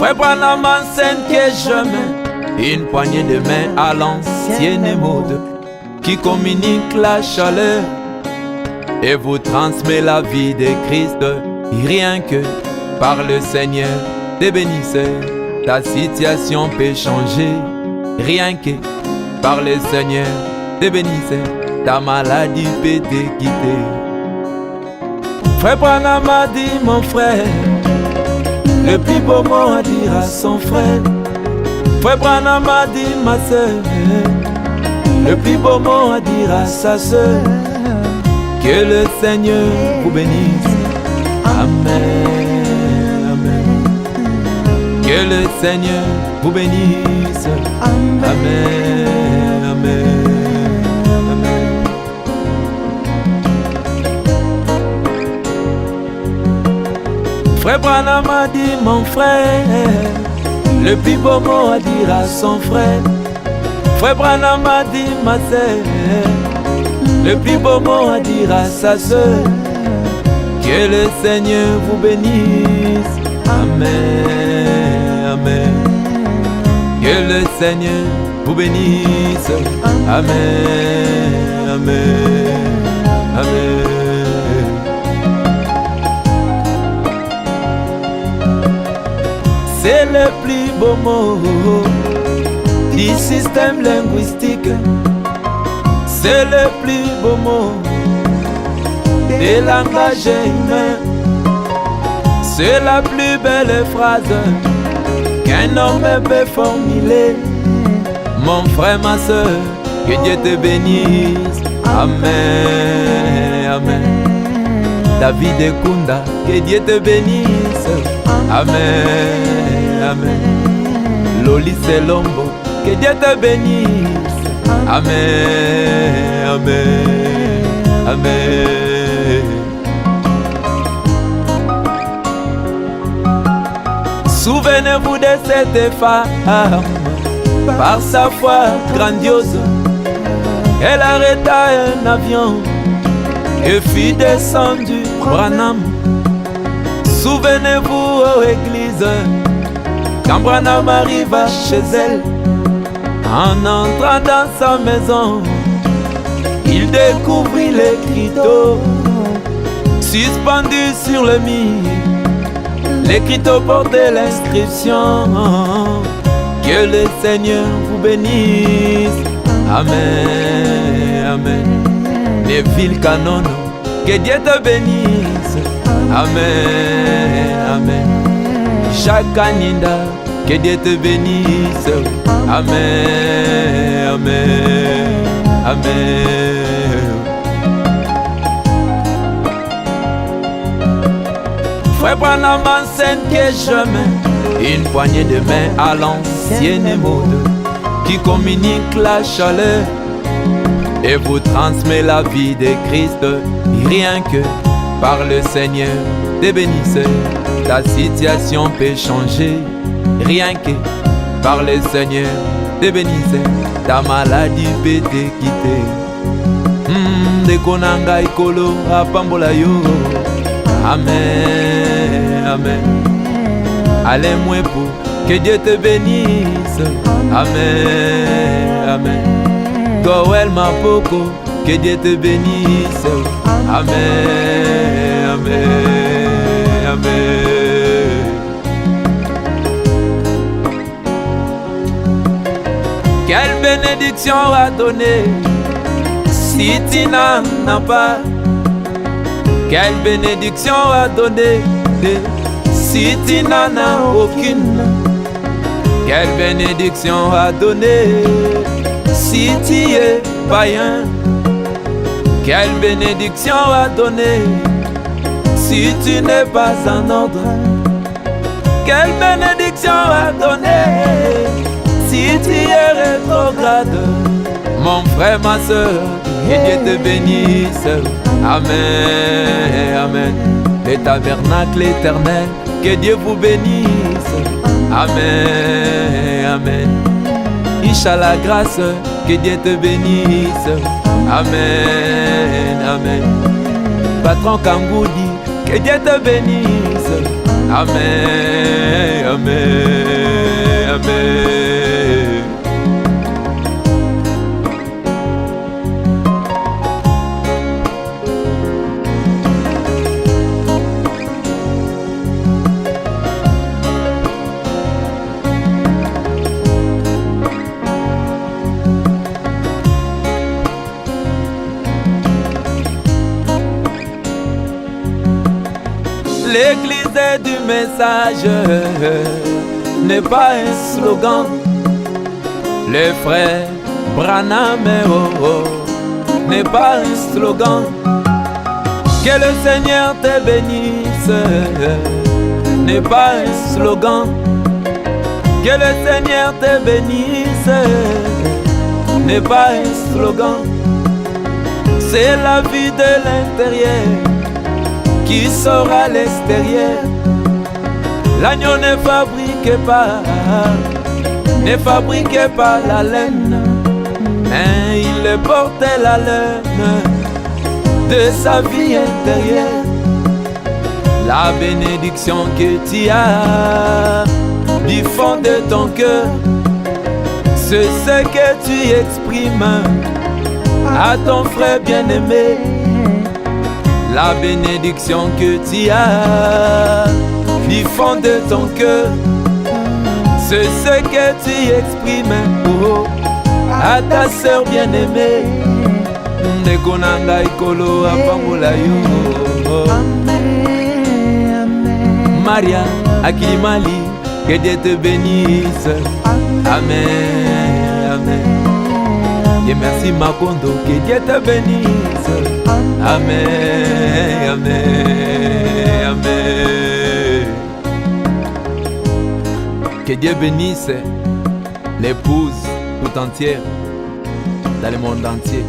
Frère Branham enseigne que jamais une poignée de main à l'ancienne mode qui communique la chaleur et vous transmet la vie de Christ. Rien que par le Seigneur te bénissez, ta situation peut changer. Rien que par le Seigneur te bénissez, ta maladie peut te quitter. Frère Branham a dit, mon frère, le plus beau mot à dire à son frère. Frère Branham a dit, ma soeur, le plus beau mot à dire à sa soeur. Que le Seigneur vous bénisse. Amen, amen. Que le Seigneur vous bénisse. Amen, amen, amen. Frère Branham a dit, mon frère, le plus beau mot à dire à son frère. Frère Branham a dit, ma sœur, le plus beau mot à dire à sa sœur. Que le Seigneur vous bénisse. Amen, amen. Que le Seigneur vous bénisse. Amen, amen, amen. C'est le plus beau mot du système linguistique. C'est le plus beau mot des langages humains. C'est la plus belle phrase qu'un homme peut formuler. Mon frère, ma soeur, que Dieu te bénisse. Amen, amen. David Kunda, que Dieu te bénisse. Amen, amen. Loli Selombo, que Dieu te bénisse. Amen, amen, amen. Souvenez-vous de cette femme, par sa foi grandiose, elle arrêta un avion et fit descendu Branham. Souvenez-vous aux églises, quand Branham arriva chez elle, en entrant dans sa maison, il découvrit l'écriteau suspendu sur le mur. L'écriteau portait l'inscription: que le Seigneur vous bénisse. Amen, amen. Neville Canon, que Dieu te bénisse. Amen, amen. Jacques Aninda, que Dieu te bénisse. Amen, amen, amen. Frère Branham enseigne que jamais une poignée de main à l'ancienne mode qui communique la chaleur et vous transmet la vie de Christ. Rien que par le Seigneur te bénissez, ta situation peut changer. Rien que par le Seigneur te bénissez, ta maladie peut te quitter. De konanga ikolo apambola yo. Amen, amen. Allez moi pour que Dieu te bénisse. Amen, amen. Goël Mapoko, que Dieu te bénisse. Amen, amen, amen. Quelle bénédiction à donner si tu n'en as pas? Quelle bénédiction à donner si tu n'en as aucune? Quelle bénédiction à donner si tu es païen? Quelle bénédiction à donner si tu n'es pas en ordre? Quelle bénédiction à donner si tu es rétrograde? Mon frère, ma soeur, que Dieu te bénisse. Amen, amen. Le tabernacle éternel, que Dieu vous bénisse. Amen, amen. Inch'Allah grâce, que Dieu te bénisse. Amen, amen. Patron Kangoudi, que Dieu te bénisse. Amen, amen, amen. L'église du message n'est pas un slogan. Le frère Branham n'est pas un slogan. Que le Seigneur te bénisse n'est pas un slogan. Que le Seigneur te bénisse n'est pas un slogan. C'est la vie de l'intérieur qui sort à l'extérieur. L'agneau ne fabrique pas la laine, mais il porte la laine de sa vie intérieure. La bénédiction que tu as du fond de ton cœur, c'est ce que tu exprimes à ton frère bien-aimé. La bénédiction que tu as du fond de ton cœur, c'est ce que tu exprimes à ta sœur bien-aimée. Ndekonanga ikolo apambola yo. Maria Akilimali, que Dieu te bénisse. Amen, amen. Et merci Makondo, que Dieu te bénisse. Amen, amen, amen. Que Dieu bénisse l'épouse tout entière dans le monde entier.